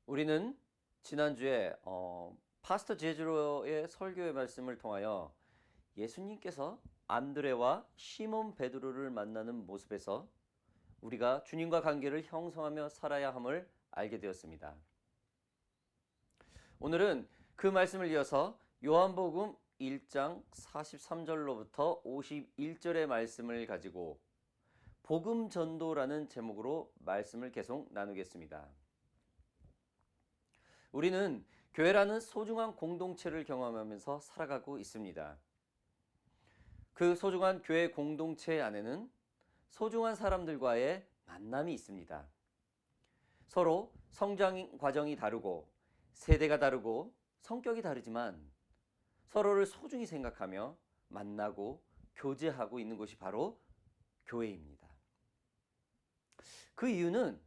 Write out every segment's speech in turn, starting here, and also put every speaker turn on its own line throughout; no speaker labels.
우리는 지난주에 파스터 제즈로의 설교의 말씀을 통하여 예수님께서 안드레와 시몬 베드로를 만나는 모습에서 우리가 주님과 관계를 형성하며 살아야 함을 알게 되었습니다. 오늘은 그 말씀을 이어서 요한복음 1장 43절로부터 51절의 말씀을 가지고 복음 전도라는 제목으로 말씀을 계속 나누겠습니다. 우리는 교회라는 소중한 공동체를 경험하면서 살아가고 있습니다. 그 소중한 교회 공동체 안에는 소중한 사람들과의 만남이 있습니다. 서로 성장 과정이 다르고 세대가 다르고 성격이 다르지만 서로를 소중히 생각하며 만나고 교제하고 있는 곳이 바로 교회입니다. 그 이유는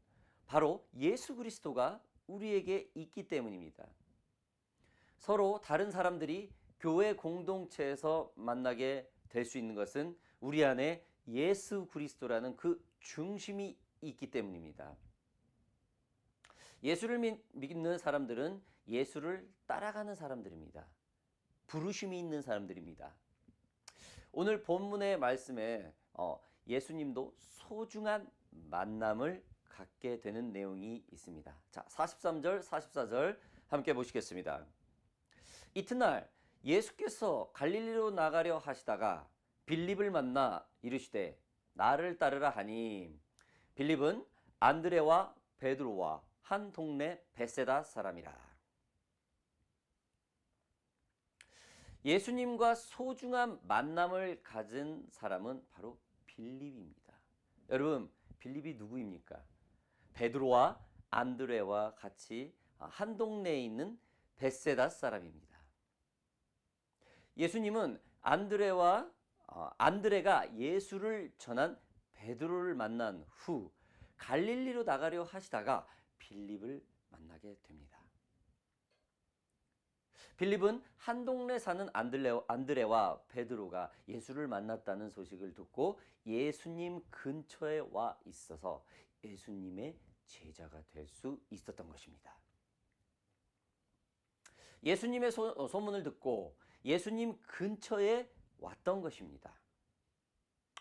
바로 예수 그리스도가 우리에게 있기 때문입니다. 서로 다른 사람들이 교회 공동체에서 만나게 될 수 있는 것은 우리 안에 예수 그리스도라는 그 중심이 있기 때문입니다. 예수를 믿는 사람들은 예수를 따라가는 사람들입니다. 부르심이 있는 사람들입니다. 오늘 본문의 말씀에 예수님도 소중한 만남을 갖게 되는 내용이 있습니다. 자, 43절, 44절 함께 보시겠습니다. 이튿날 예수께서 갈릴리로 나가려 하시다가 빌립을 만나 이르시되 나를 따르라 하니 빌립은 안드레와 베드로와 한 동네 베세다 사람이라. 예수님과 소중한 만남을 가진 사람은 바로 빌립입니다. 여러분, 빌립이 누구입니까? 베드로와 안드레와 같이 한 동네에 있는 베세다 사람입니다. 예수님은 안드레가 예수를 전한 베드로를 만난 후 갈릴리로 나가려 하시다가 빌립을 만나게 됩니다. 빌립은 한 동네 사는 안드레와 베드로가 예수를 만났다는 소식을 듣고 예수님 근처에 와 있어서 예수님의 제자가 될 수 있었던 것입니다. 예수님의 소문을 듣고 예수님 근처에 왔던 것입니다.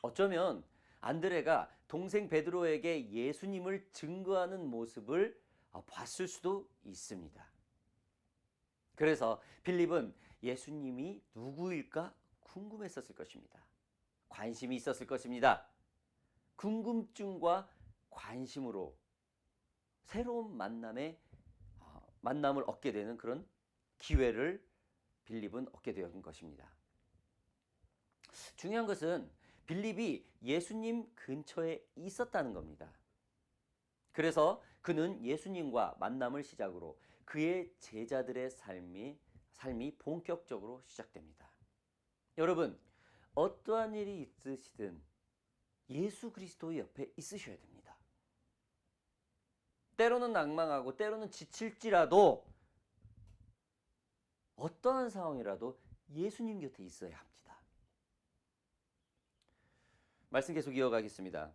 어쩌면 안드레가 동생 베드로에게 예수님을 증거하는 모습을 봤을 수도 있습니다. 그래서 빌립은 예수님이 누구일까 궁금했었을 것입니다. 관심이 있었을 것입니다. 궁금증과 관심으로 새로운 만남을 얻게 되는 그런 기회를 빌립은 얻게 된 것입니다. 중요한 것은 빌립이 예수님 근처에 있었다는 겁니다. 그래서 그는 예수님과 만남을 시작으로 그의 제자들의 삶이 본격적으로 시작됩니다. 여러분, 어떠한 일이 있으시든 예수 그리스도 옆에 있으셔야 됩니다. 때로는 낭망하고 때로는 지칠지라도 어떠한 상황이라도 예수님 곁에 있어야 합니다. 말씀 계속 이어가겠습니다.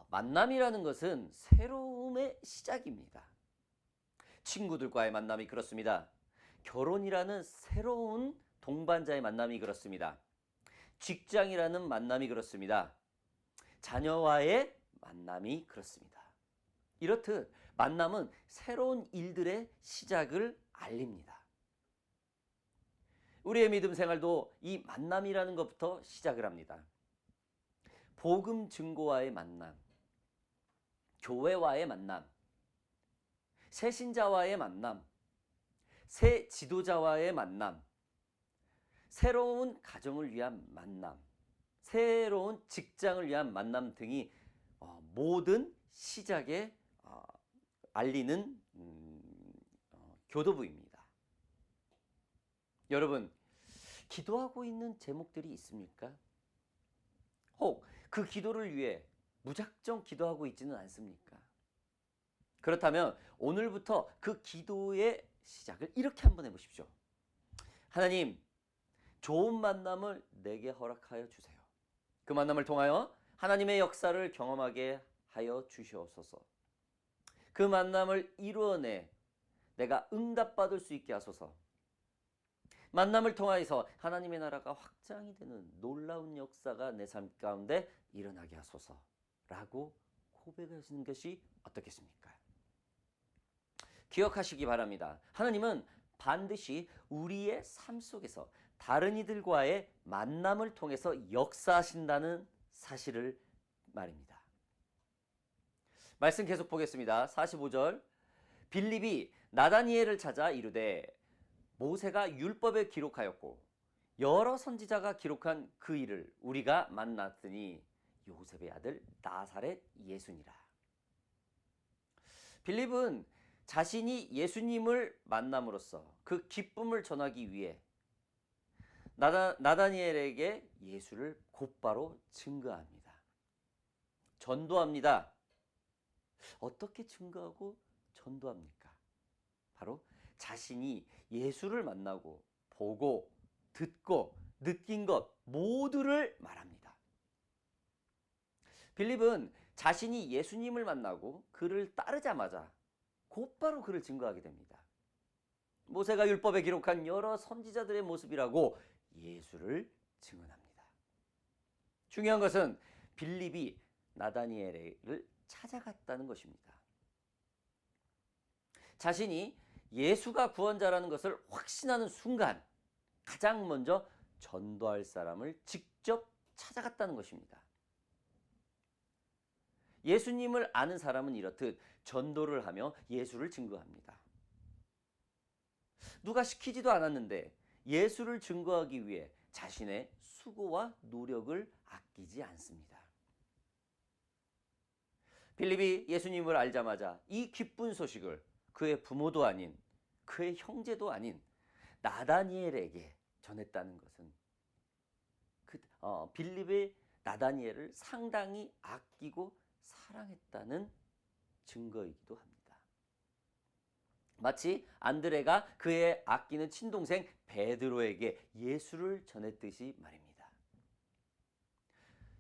만남이라는 것은 새로움의 시작입니다. 친구들과의 만남이 그렇습니다. 결혼이라는 새로운 동반자의 만남이 그렇습니다. 직장이라는 만남이 그렇습니다. 자녀와의 만남이 그렇습니다. 이렇듯 만남은 새로운 일들의 시작을 알립니다. 우리의 믿음 생활도 이 만남이라는 것부터 시작을 합니다. 복음 증거와의 만남, 교회와의 만남, 새 신자와의 만남, 새 지도자와의 만남, 새로운 가정을 위한 만남, 새로운 직장을 위한 만남 등이 모든 시작에 알리는 교도부입니다. 여러분, 기도하고 있는 제목들이 있습니까? 혹 그 기도를 위해 무작정 기도하고 있지는 않습니까? 그렇다면 오늘부터 그 기도의 시작을 이렇게 한번 해보십시오. 하나님, 좋은 만남을 내게 허락하여 주세요. 그 만남을 통하여 하나님의 역사를 경험하게 하여 주시옵소서. 그 만남을 이루어내 내가 응답받을 수 있게 하소서. 만남을 통하여서 하나님의 나라가 확장이 되는 놀라운 역사가 내 삶 가운데 일어나게 하소서 라고 고백하시는 것이 어떻겠습니까? 기억하시기 바랍니다. 하나님은 반드시 우리의 삶 속에서 다른 이들과의 만남을 통해서 역사하신다는 사실을 말입니다. 말씀 계속 보겠습니다. 45절. 빌립이 나다니엘을 찾아 이르되 모세가 율법에 기록하였고 여러 선지자가 기록한 그 일을 우리가 만났더니 요셉의 아들 나사렛 예수니라. 빌립은 자신이 예수님을 만남으로써 그 기쁨을 전하기 위해 나다니엘에게 예수를 곧바로 증거합니다. 전도합니다. 어떻게 증거하고 전도합니까? 바로 자신이 예수를 만나고 보고 듣고 느낀 것 모두를 말합니다. 빌립은 자신이 예수님을 만나고 그를 따르자마자 곧바로 그를 증거하게 됩니다. 모세가 율법에 기록한 여러 선지자들의 모습이라고 예수를 증언합니다. 중요한 것은 빌립이 나다니엘을 찾아갔다는 것입니다. 자신이 예수가 구원자라는 것을 확신하는 순간 가장 먼저 전도할 사람을 직접 찾아갔다는 것입니다. 예수님을 아는 사람은 이렇듯 전도를 하며 예수를 증거합니다. 누가 시키지도 않았는데 예수를 증거하기 위해 자신의 수고와 노력을 아끼지 않습니다. 빌립이 예수님을 알자마자 이 기쁜 소식을 그의 부모도 아닌 그의 형제도 아닌 나다니엘에게 전했다는 것은 빌립의 나다니엘을 상당히 아끼고 사랑했다는 증거이기도 합니다. 마치 안드레가 그의 아끼는 친동생 베드로에게 예수를 전했듯이 말입니다.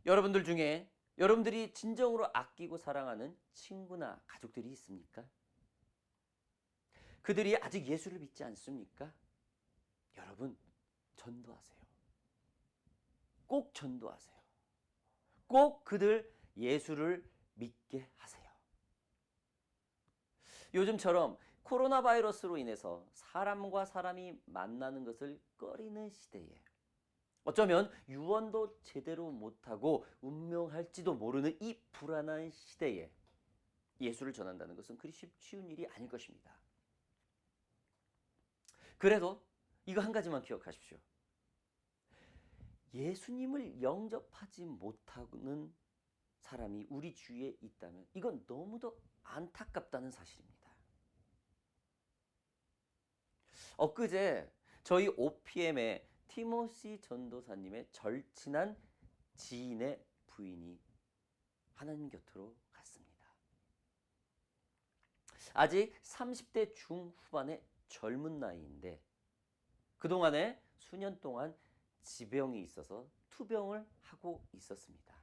여러분들 중에 여러분들이 진정으로 아끼고 사랑하는 친구나 가족들이 있습니까? 그들이 아직 예수를 믿지 않습니까? 여러분, 전도하세요. 꼭 전도하세요. 꼭 그들 예수를 믿게 하세요. 요즘처럼 코로나 바이러스로 인해서 사람과 사람이 만나는 것을 꺼리는 시대에 어쩌면 유언도 제대로 못하고 운명할지도 모르는 이 불안한 시대에 예수를 전한다는 것은 그리 쉬운 일이 아닐 것입니다. 그래도 이거 한 가지만 기억하십시오. 예수님을 영접하지 못하는 사람이 우리 주위에 있다면 이건 너무도 안타깝다는 사실입니다. 엊그제 저희 OPM의 티모시 전도사님의 절친한 지인의 부인이 하나님 곁으로 갔습니다. 아직 30대 중후반의 젊은 나이인데 그동안에 수년 동안 지병이 있어서 투병을 하고 있었습니다.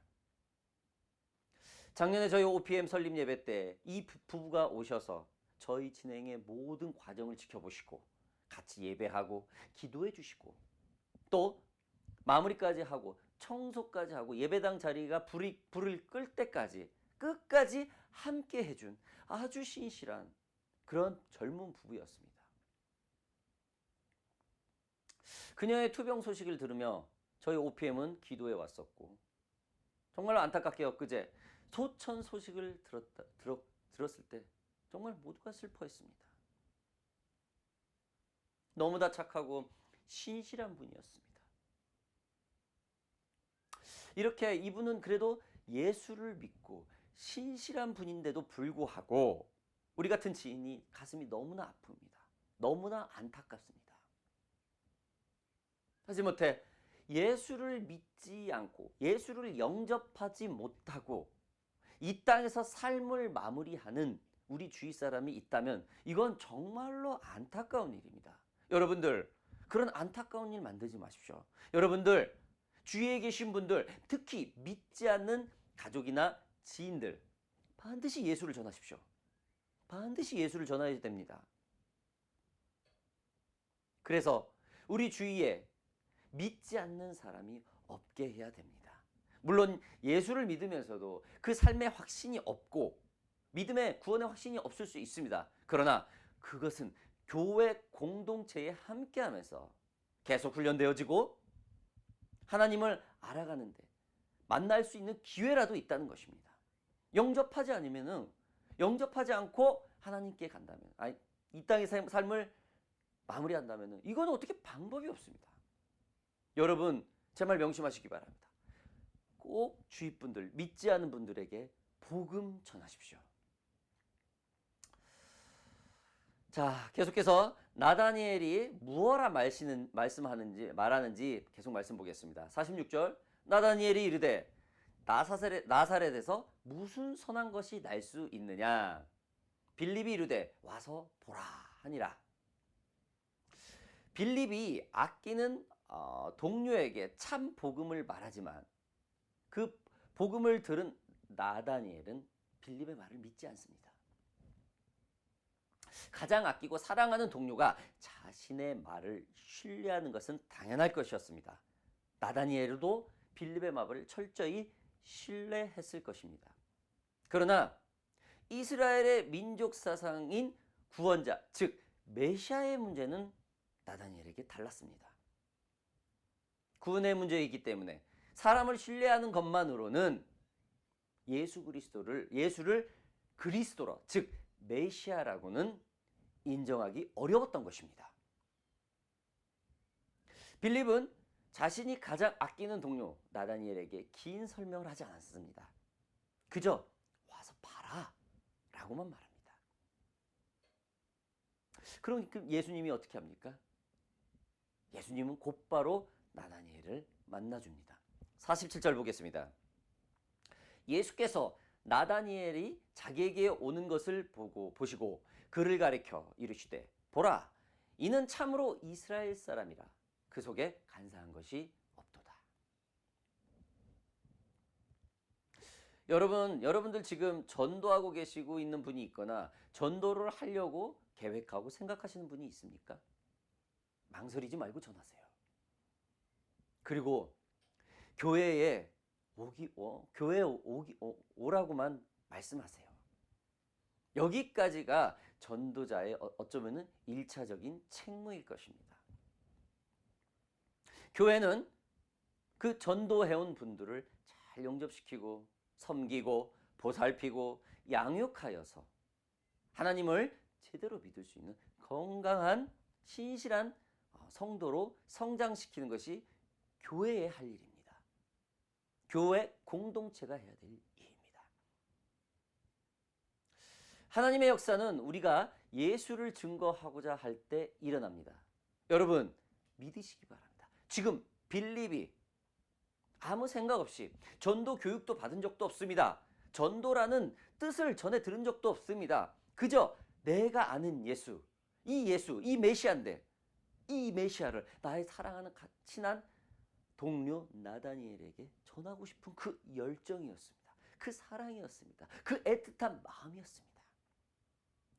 작년에 저희 OPM 설립 예배 때 이 부부가 오셔서 저희 진행의 모든 과정을 지켜보시고 같이 예배하고 기도해 주시고 또 마무리까지 하고 청소까지 하고 예배당 자리가 불을 끌 때까지 끝까지 함께 해준 아주 신실한 그런 젊은 부부였습니다. 그녀의 투병 소식을 들으며 저희 OPM은 기도해 왔었고 정말로 안타깝게 엊그제 소천 소식을 들었을 때 정말 모두가 슬퍼했습니다. 너무나 착하고 신실한 분이었습니다. 이렇게 이분은 그래도 예수를 믿고 신실한 분인데도 불구하고 우리 같은 지인이 가슴이 너무나 아픕니다. 너무나 안타깝습니다. 하지못해 예수를 믿지 않고 예수를 영접하지 못하고 이 땅에서 삶을 마무리하는 우리 주위 사람이 있다면 이건 정말로 안타까운 일입니다. 여러분들 그런 안타까운 일 만들지 마십시오. 여러분들 주위에 계신 분들 특히 믿지 않는 가족이나 지인들 반드시 예수를 전하십시오. 반드시 예수를 전해야 됩니다. 그래서 우리 주위에 믿지 않는 사람이 없게 해야 됩니다. 물론 예수를 믿으면서도 그 삶의 확신이 없고 믿음의 구원의 확신이 없을 수 있습니다. 그러나 그것은 교회 공동체에 함께하면서 계속 훈련되어지고 하나님을 알아가는데 만날 수 있는 기회라도 있다는 것입니다. 영접하지 않고 하나님께 간다면, 아니, 이 땅의 삶을 마무리한다면 이건 어떻게 방법이 없습니다. 여러분, 제 말 명심하시기 바랍니다. 꼭 주위 분들, 믿지 않은 분들에게 복음 전하십시오. 자, 계속해서 나다니엘이 무엇라 말하는지 계속 말씀 보겠습니다. 46절, 나다니엘이 이르되 나사렛에서 무슨 선한 것이 날 수 있느냐? 빌립이 이르되 와서 보라 하니라. 빌립이 아끼는 동료에게 참 복음을 말하지만 그 복음을 들은 나다니엘은 빌립의 말을 믿지 않습니다. 가장 아끼고 사랑하는 동료가 자신의 말을 신뢰하는 것은 당연할 것이었습니다. 나다니엘도 빌립의 말을 철저히 신뢰했을 것입니다. 그러나 이스라엘의 민족 사상인 구원자, 즉 메시아의 문제는 나다니엘에게 달랐습니다. 구원의 문제이기 때문에 사람을 신뢰하는 것만으로는 예수를 그리스도로, 즉 메시아라고는 인정하기 어려웠던 것입니다. 빌립은 자신이 가장 아끼는 동료 나다니엘에게 긴 설명을 하지 않았습니다. 그저 와서 봐라 라고만 말합니다. 그럼 예수님이 어떻게 합니까? 예수님은 곧바로 나다니엘을 만나줍니다. 47절 보겠습니다. 예수께서 나다니엘이 자기에게 오는 것을 보시고 그를 가리켜 이르시되 보라, 이는 참으로 이스라엘 사람이라 그 속에 간사한 것이 없도다. 여러분들 지금 전도하고 계시고 있는 분이 있거나 전도를 하려고 계획하고 생각하시는 분이 있습니까? 망설이지 말고 전하세요. 그리고 교회에 오라고만 말씀하세요. 여기까지가 전도자의 어쩌면은 1차적인 책무일 것입니다. 교회는 그 전도해온 분들을 잘 영접시키고 섬기고 보살피고 양육하여서 하나님을 제대로 믿을 수 있는 건강한 신실한 성도로 성장시키는 것이 교회의 할 일입니다. 교회 공동체가 해야 될 일입니다. 하나님의 역사는 우리가 예수를 증거하고자 할 때 일어납니다. 여러분 믿으시기 바랍니다. 지금 빌립이 아무 생각 없이 전도 교육도 받은 적도 없습니다. 전도라는 뜻을 전에 들은 적도 없습니다. 그저 내가 아는 예수, 이 메시아인데 이 메시아를 나의 사랑하는 친한 동료 나다니엘에게 전하고 싶은 그 열정이었습니다. 그 사랑이었습니다. 그 애틋한 마음이었습니다.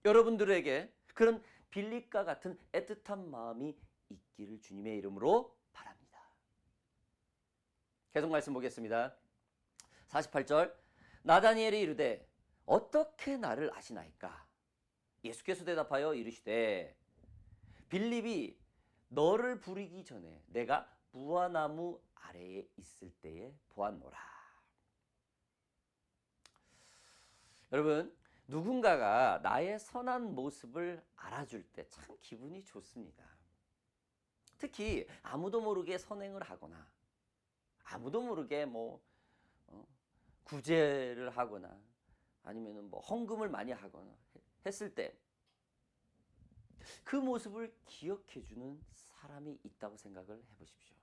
여러분들에게 그런 빌립과 같은 애틋한 마음이 있기를 주님의 이름으로 바랍니다. 계속 말씀 보겠습니다. 48절, 나다니엘이 이르되 어떻게 나를 아시나이까? 예수께서 대답하여 이르시되 빌립이 너를 부르기 전에 내가 무화나무 아래에 있을 때에 보았노라. 여러분, 누군가가 나의 선한 모습을 알아줄 때 참 기분이 좋습니다. 특히 아무도 모르게 선행을 하거나 아무도 모르게 구제를 하거나 아니면 헌금을 많이 하거나 했을 때 그 모습을 기억해 주는 사람이 있다고 생각을 해보십시오.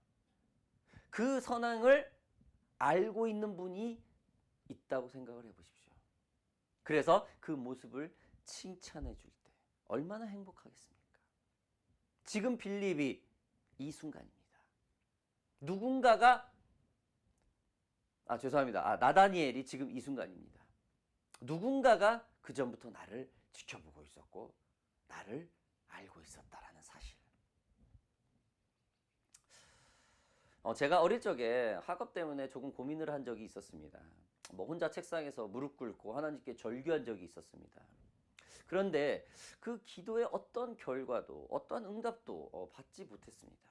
그 선행을 알고 있는 분이 있다고 생각을 해보십시오. 그래서 그 모습을 칭찬해 줄 때 얼마나 행복하겠습니까? 지금 빌립이 이 순간입니다. 나다니엘이 지금 이 순간입니다. 누군가가 그 전부터 나를 지켜보고 있었고 나를 알고 있었다라는 사실. 제가 어릴 적에 학업 때문에 조금 고민을 한 적이 있었습니다. 뭐 혼자 책상에서 무릎 꿇고 하나님께 절규한 적이 있었습니다. 그런데 그 기도의 어떤 결과도 어떤 응답도 받지 못했습니다.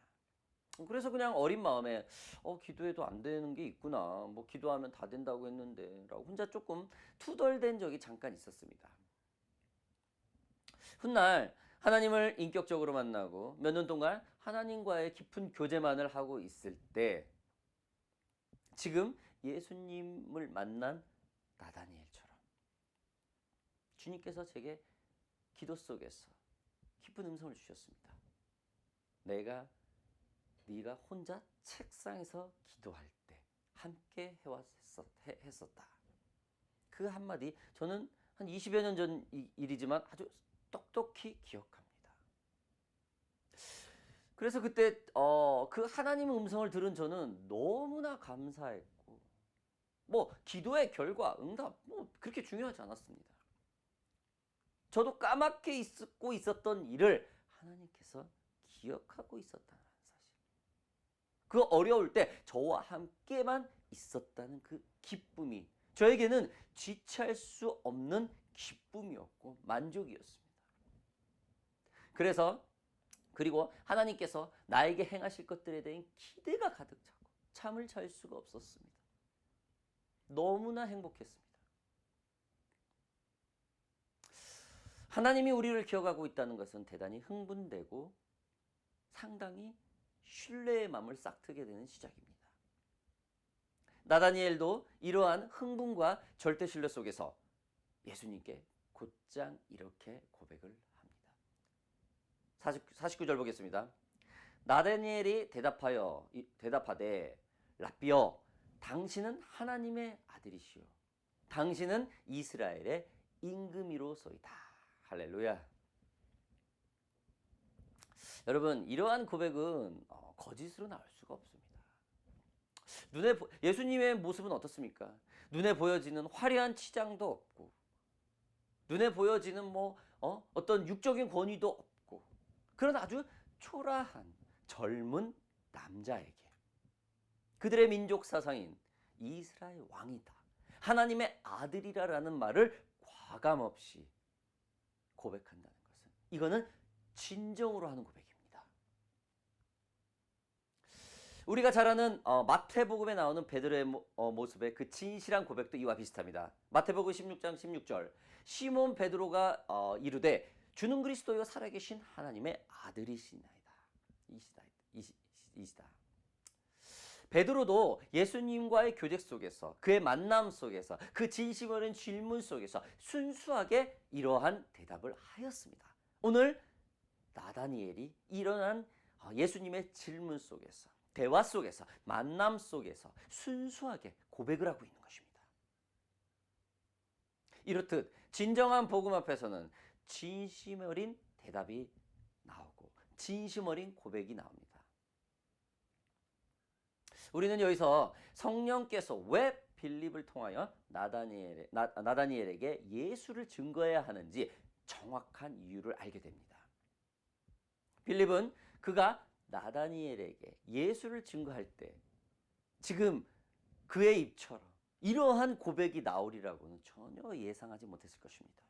그래서 그냥 어린 마음에 기도해도 안 되는 게 있구나. 뭐 기도하면 다 된다고 했는데 라고 혼자 조금 투덜댄 적이 잠깐 있었습니다. 훗날 하나님을 인격적으로 만나고 몇 년 동안 하나님과의 깊은 교제만을 하고 있을 때 지금 예수님을 만난 나다니엘처럼 주님께서 제게 기도 속에서 깊은 음성을 주셨습니다. 네가 혼자 책상에서 기도할 때 함께 했었다. 그 한마디 저는 한 20여 년 전 일이지만 아주 똑똑히 기억합니다. 그래서 그때 그 하나님의 음성을 들은 저는 너무나 감사했고 뭐 기도의 결과, 응답 뭐 그렇게 중요하지 않았습니다. 저도 까맣게 잊고 있었던 일을 하나님께서 기억하고 있었다는 사실. 그 어려울 때 저와 함께만 있었다는 그 기쁨이 저에게는 지체할 수 없는 기쁨이었고 만족이었습니다. 그리고 하나님께서 나에게 행하실 것들에 대한 기대가 가득 차고 잠을 잘 수가 없었습니다. 너무나 행복했습니다. 하나님이 우리를 기억하고 있다는 것은 대단히 흥분되고 상당히 신뢰의 마음을 싹트게 되는 시작입니다. 나다니엘도 이러한 흥분과 절대 신뢰 속에서 예수님께 곧장 이렇게 고백을 합니다. 49절 보겠습니다. 나다니엘이 대답하되 랍비여 당신은 하나님의 아들이시오 당신은 이스라엘의 임금이로소이다. 할렐루야. 여러분 이러한 고백은 거짓으로 나올 수가 없습니다. 예수님의 모습은 어떻습니까? 눈에 보여지는 화려한 치장도 없고 눈에 보여지는 어떤 육적인 권위도 없고 그런 아주 초라한 젊은 남자에게 그들의 민족 사상인 이스라엘 왕이다. 하나님의 아들이라는 말을 과감없이 고백한다는 것은 이거는 진정으로 하는 고백입니다. 우리가 잘 아는 마태복음에 나오는 베드로의 모습의 그 진실한 고백도 이와 비슷합니다. 마태복음 16장 16절 시몬 베드로가 이르되 주는 그리스도여 살아계신 하나님의 아들이시나이다. 이시다. 베드로도 예수님과의 교제 속에서 그의 만남 속에서 그 진심 어린 질문 속에서 순수하게 이러한 대답을 하였습니다. 오늘 나다니엘이 일어난 예수님의 질문 속에서 대화 속에서 만남 속에서 순수하게 고백을 하고 있는 것입니다. 이렇듯 진정한 복음 앞에서는 진심 어린 대답이 나오고 진심 어린 고백이 나옵니다. 우리는 여기서 성령께서 왜 빌립을 통하여 나다니엘에게 예수를 증거해야 하는지 정확한 이유를 알게 됩니다. 빌립은 그가 나다니엘에게 예수를 증거할 때 지금 그의 입처럼 이러한 고백이 나오리라고는 전혀 예상하지 못했을 것입니다.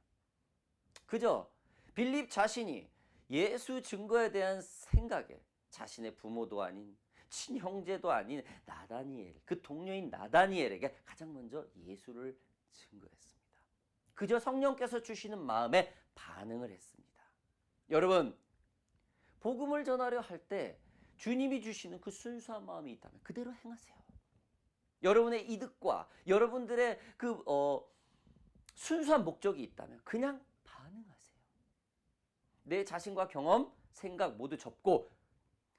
그저 빌립 자신이 예수 증거에 대한 생각에 자신의 부모도 아닌 친형제도 아닌 나다니엘, 그 동료인 나다니엘에게 가장 먼저 예수를 증거했습니다. 그저 성령께서 주시는 마음에 반응을 했습니다. 여러분, 복음을 전하려 할 때 주님이 주시는 그 순수한 마음이 있다면 그대로 행하세요. 여러분의 이득과 여러분들의 그 순수한 목적이 있다면 그냥 반응하세요. 내 자신과 경험, 생각 모두 접고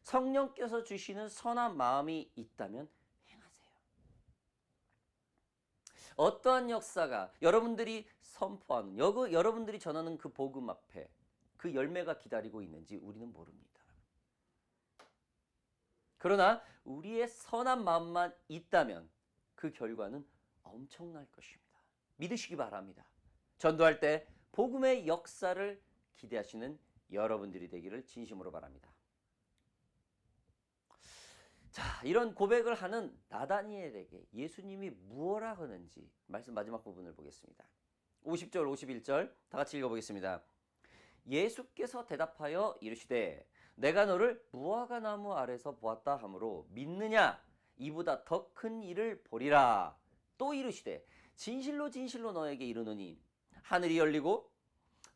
성령께서 주시는 선한 마음이 있다면 행하세요. 어떠한 역사가 여러분들이 선포하는 여러분들이 전하는 그 복음 앞에 그 열매가 기다리고 있는지 우리는 모릅니다. 그러나 우리의 선한 마음만 있다면 그 결과는 엄청날 것입니다. 믿으시기 바랍니다. 전도할 때 복음의 역사를 기대하시는 여러분들이 되기를 진심으로 바랍니다. 자, 이런 고백을 하는 나다니엘에게 예수님이 무엇라 하는지 말씀 마지막 부분을 보겠습니다. 50절 51절 다 같이 읽어보겠습니다. 예수께서 대답하여 이르시되 내가 너를 무화과 나무 아래서 보았다 하므로 믿느냐? 이보다 더 큰 일을 보리라. 또 이르시되 진실로 진실로 너에게 이르노니 하늘이 열리고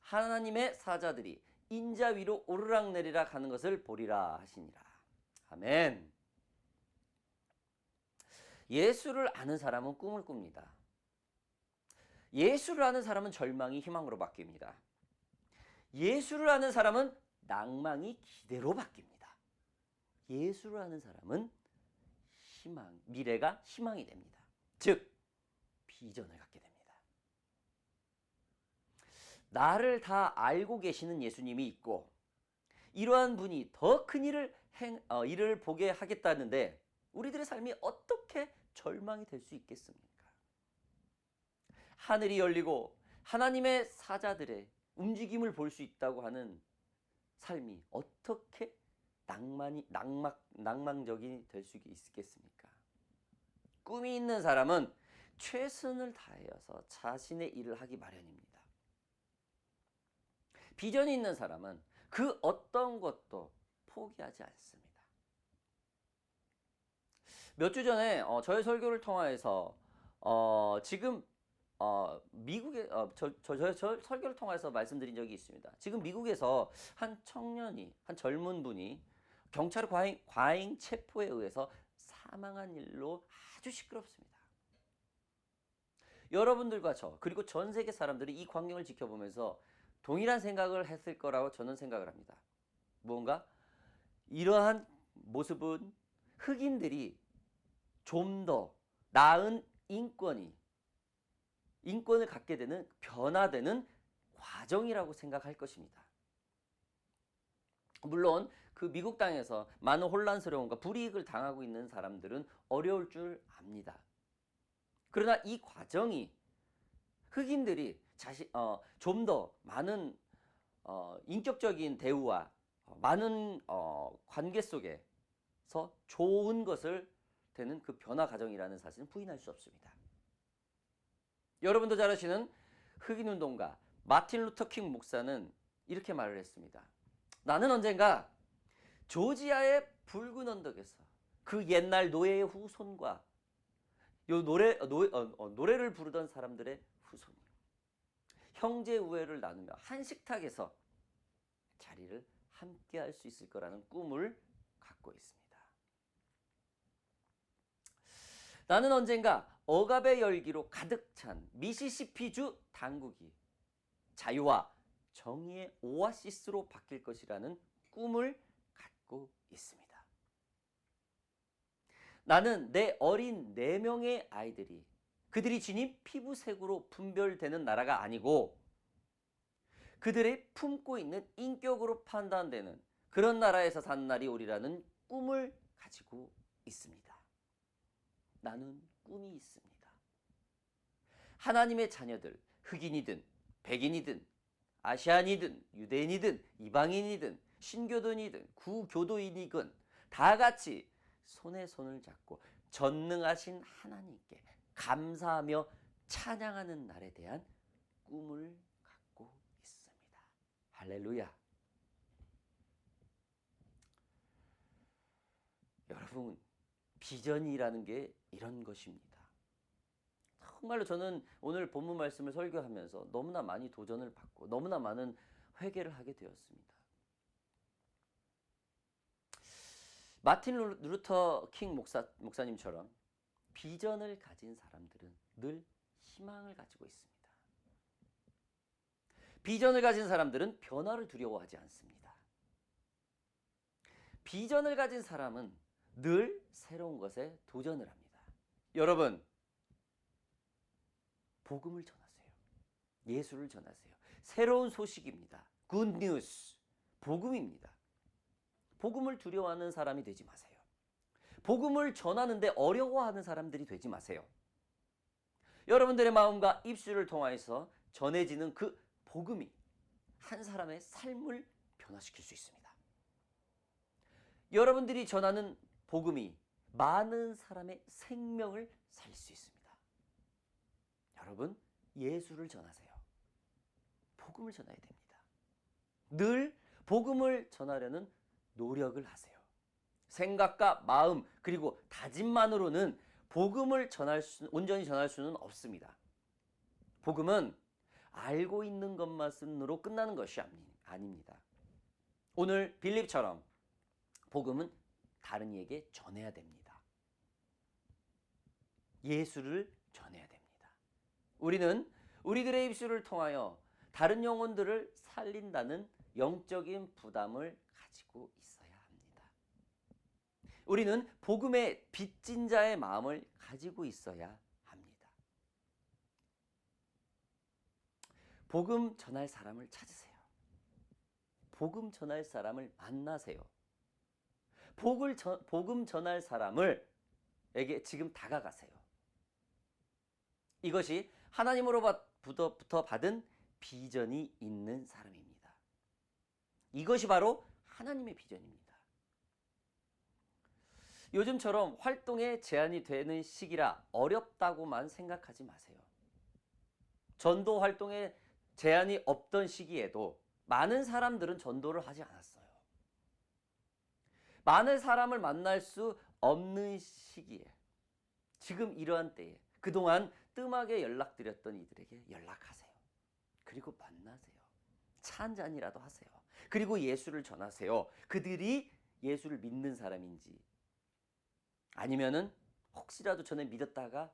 하나님의 사자들이 인자 위로 오르락내리락 하는 것을 보리라 하시니라. 아멘. 예수를 아는 사람은 꿈을 꿉니다. 예수를 아는 사람은 절망이 희망으로 바뀝니다. 예수를 아는 사람은 낭망이 기대로 바뀝니다. 예수를 아는 사람은 미래가 희망이 됩니다. 즉, 비전을 갖게 됩니다. 나를 다 알고 계시는 예수님이 있고 이러한 분이 더 큰 일을 보게 하겠다는데 우리들의 삶이 어떻게 절망이 될 수 있겠습니까? 하늘이 열리고 하나님의 사자들의 움직임을 볼 수 있다고 하는 삶이 어떻게 낭망적이 될 수 있겠습니까? 꿈이 있는 사람은 최선을 다하여서 자신의 일을 하기 마련입니다. 비전이 있는 사람은 그 어떤 것도 포기하지 않습니다. 몇 주 전에 저의 설교를 통하여서 지금 미국에 저의 설교를 통해서 말씀드린 적이 있습니다. 지금 미국에서 한 젊은 분이 경찰 과잉 체포에 의해서 사망한 일로 아주 시끄럽습니다. 여러분들과 저 그리고 전 세계 사람들이 이 광경을 지켜보면서 동일한 생각을 했을 거라고 저는 생각을 합니다. 무언가 이러한 모습은 흑인들이 좀 더 나은 인권을 갖게 되는 변화되는 과정이라고 생각할 것입니다. 물론 그 미국 땅에서 많은 혼란스러움과 불이익을 당하고 있는 사람들은 어려울 줄 압니다. 그러나 이 과정이 흑인들이 좀 더 많은 인격적인 대우와 많은 관계 속에서 좋은 것을 되는 그 변화 과정이라는 사실은 부인할 수 없습니다. 여러분도 잘 아시는 흑인운동가 마틴 루터 킹 목사는 이렇게 말을 했습니다. 나는 언젠가 조지아의 붉은 언덕에서 그 옛날 노예의 후손과 노래를 부르던 사람들의 후손이 형제 우애를 나누며 한 식탁에서 자리를 함께 할 수 있을 거라는 꿈을 갖고 있습니다. 나는 언젠가 억압의 열기로 가득 찬 미시시피주 당국이 자유와 정의의 오아시스로 바뀔 것이라는 꿈을 갖고 있습니다. 나는 내 어린 4명의 아이들이 그들이 지닌 피부색으로 분별되는 나라가 아니고 그들이 품고 있는 인격으로 판단되는 그런 나라에서 사는 날이 오리라는 꿈을 가지고 있습니다. 나는 꿈이 있습니다. 하나님의 자녀들, 흑인이든 백인이든 아시안이든 유대인이든 이방인이든 신교도인이든 구교도인이든 다 같이 손에 손을 잡고 전능하신 하나님께 감사하며 찬양하는 날에 대한 꿈을 갖고 있습니다. 할렐루야. 여러분, 비전이라는 게 이런 것입니다. 정말로 저는 오늘 본문 말씀을 설교하면서 너무나 많이 도전을 받고 너무나 많은 회개를 하게 되었습니다. 마틴 루터 킹 목사님처럼 비전을 가진 사람들은 늘 희망을 가지고 있습니다. 비전을 가진 사람들은 변화를 두려워하지 않습니다. 비전을 가진 사람은 늘 새로운 것에 도전을 합니다. 여러분, 복음을 전하세요. 예수를 전하세요. 새로운 소식입니다. 굿 뉴스. 복음입니다. 복음을 두려워하는 사람이 되지 마세요. 복음을 전하는데 어려워하는 사람들이 되지 마세요. 여러분들의 마음과 입술을 통하여서 전해지는 그 복음이 한 사람의 삶을 변화시킬 수 있습니다. 여러분들이 전하는 복음이 많은 사람의 생명을 살릴 수 있습니다. 여러분, 예수를 전하세요. 복음을 전해야 됩니다. 늘 복음을 전하려는 노력을 하세요. 생각과 마음 그리고 다짐만으로는 복음을 온전히 전할 수는 없습니다. 복음은 알고 있는 것만으로 끝나는 것이 아닙니다. 오늘 빌립처럼 복음은 다른 이에게 전해야 됩니다. 예수를 전해야 됩니다. 우리는 우리들의 입술을 통하여 다른 영혼들을 살린다는 영적인 부담을 가지고 있어야 합니다. 우리는 복음의 빚진 자의 마음을 가지고 있어야 합니다. 복음 전할 사람을 찾으세요. 복음 전할 사람을 만나세요. 복음 전할 사람에게 지금 다가가세요. 이것이 하나님으로부터 받은 비전이 있는 사람입니다. 이것이 바로 하나님의 비전입니다. 요즘처럼 활동에 제한이 되는 시기라 어렵다고만 생각하지 마세요. 전도 활동에 제한이 없던 시기에도 많은 사람들은 전도를 하지 않았어요. 많은 사람을 만날 수 없는 시기에, 지금 이러한 때에 그동안 뜸하게 연락드렸던 이들에게 연락하세요. 그리고 만나세요. 차 한 잔이라도 하세요. 그리고 예수를 전하세요. 그들이 예수를 믿는 사람인지 아니면은 혹시라도 전에 믿었다가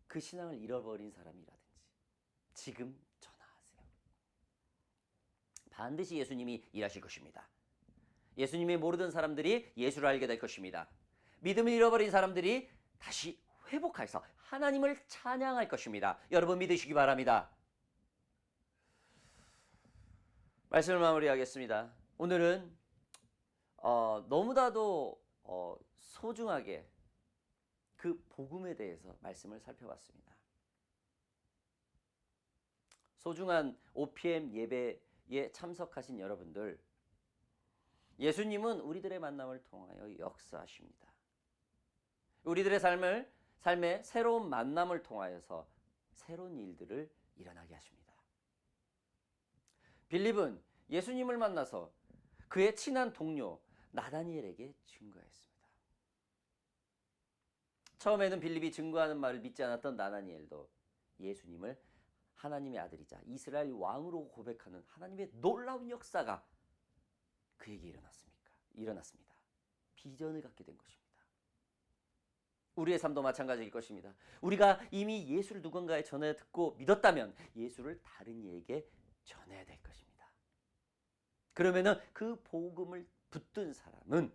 그 신앙을 잃어버린 사람이라든지 지금 전하세요. 반드시 예수님이 일하실 것입니다. 예수님이 모르던 사람들이 예수를 알게 될 것입니다. 믿음을 잃어버린 사람들이 다시 회복해서 하나님을 찬양할 것입니다. 여러분 믿으시기 바랍니다. 말씀을 마무리하겠습니다. 오늘은 너무나도 소중하게 그 복음에 대해서 말씀을 살펴봤습니다. 소중한 OPM 예배에 참석하신 여러분들, 예수님은 우리들의 만남을 통하여 역사하십니다. 우리들의 삶의 새로운 만남을 통하여서 새로운 일들을 일어나게 하십니다. 빌립은 예수님을 만나서 그의 친한 동료 나다니엘에게 증거했습니다. 처음에는 빌립이 증거하는 말을 믿지 않았던 나다니엘도 예수님을 하나님의 아들이자 이스라엘 왕으로 고백하는 하나님의 놀라운 역사가 그에게 일어났습니다. 비전을 갖게 된 것입니다. 우리의 삶도 마찬가지일 것입니다. 우리가 이미 예수를 누군가에 전해 듣고 믿었다면 예수를 다른 이에게 전해야 될 것입니다. 그러면은 그 복음을 붙든 사람은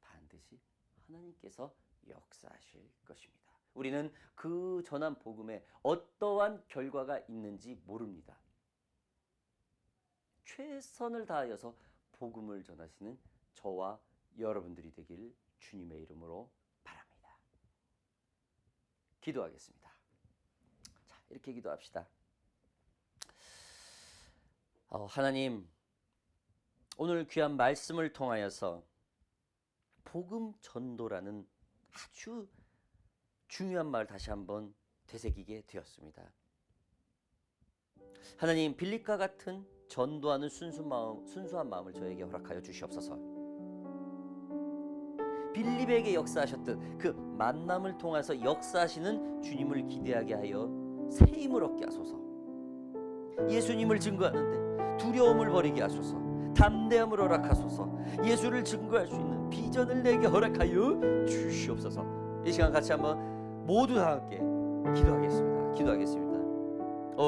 반드시 하나님께서 역사하실 것입니다. 우리는 그 전한 복음에 어떠한 결과가 있는지 모릅니다. 최선을 다하여서 복음을 전하시는 저와 여러분들이 되길 주님의 이름으로 바랍니다. 기도하겠습니다. 자, 이렇게 기도합시다. 하나님, 오늘 귀한 말씀을 통하여서 복음 전도라는 아주 중요한 말 다시 한번 되새기게 되었습니다. 하나님, 빌립과 같은 전도하는 순수한 마음을 저에게 허락하여 주시옵소서. 빌립에게 역사하셨던 그 만남을 통해서 역사하시는 주님을 기대하게 하여 새 힘을 얻게 하소서. 예수님을 증거하는데 두려움을 버리게 하소서. 담대함을 허락하소서. 예수를 증거할 수 있는 비전을 내게 허락하여 주시옵소서. 이 시간 같이 한번 모두 다 함께 기도하겠습니다.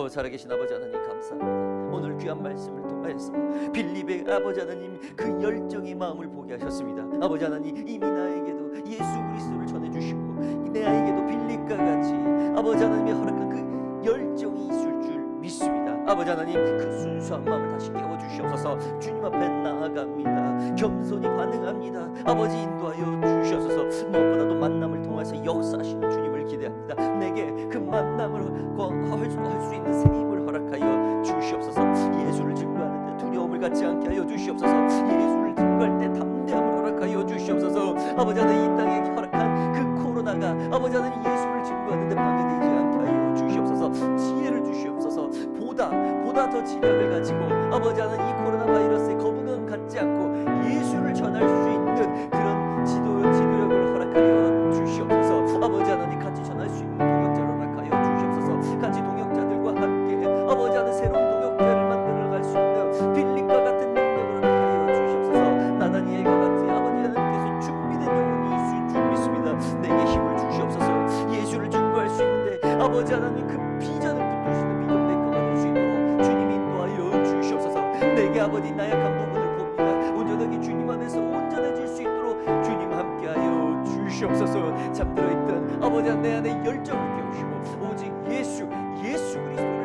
살아계신 아버지 하나님 감사합니다. 오늘 귀한 말씀을 통하여서 빌립의 아버지 하나님 그 열정의 마음을 보게 하셨습니다. 아버지 하나님, 이미 나에게도 예수 그리스도를 전해주시고 내 아이에게도 빌립과 같이 아버지 하나님이 허락한 그 열정이 있을 줄 믿습니다. 아버지 하나님, 그 순수한 마음을 다시 깨워주시옵소서. 주님 앞에 나아갑니다. 겸손히 반응합니다. 아버지 인도하여 주시옵소서. 무엇보다도 만남을 통해서 역사하시는 주님을 기대합니다. 내게 그 만남을 할 수 있는 새 힘을 허락하여 주시옵소서. 예수를 증거하는데 두려움을 갖지 않게 하여 주시옵소서. 예수를 증거할 때 담대함을 허락하여 주시옵소서. 아버지 하나님, 이 땅에 허락한 그 코로나가 아버지 하나님 예수를 증거하는데 방해되지 않게 하여 주시옵소서. 지혜를 주시옵소서. 보다 더 지략을 가지고 아버지 하나님 이 코로나 바이러스에 거부감 갖지 않고 예수를 전할 수 있는 그런 지도력을 허락하여 주시옵소서. 아버지 하나님 같이 전할 수 있는 동역자를 허락하여 주시옵소서. 같이 동역자들과 함께 아버지 하나님 새로운 동역자를 만들어갈 수 있는 빌립과 같은 능력을 허락하여 주시옵소서. 나다니엘과 같은 아버지 하나님께서 준비된 영혼이 있을 줄 믿습니다. 내게 힘을 주시옵소서. 예수를 증거할 수 있는데 아버지 하나님 그 비전을 붙드시는 믿음 내꺼가 될 수 있도록 주님 인도하여 주시옵소서. 내게 아버지 나약한 부분을 봅니다. 온전하게 주님 안에서 온전해질 수 있도록 주님 함께하여 주시옵소서. 잠들어 있던 아버지 내 안에 열정을 깨우시고 오직 예수 그리스도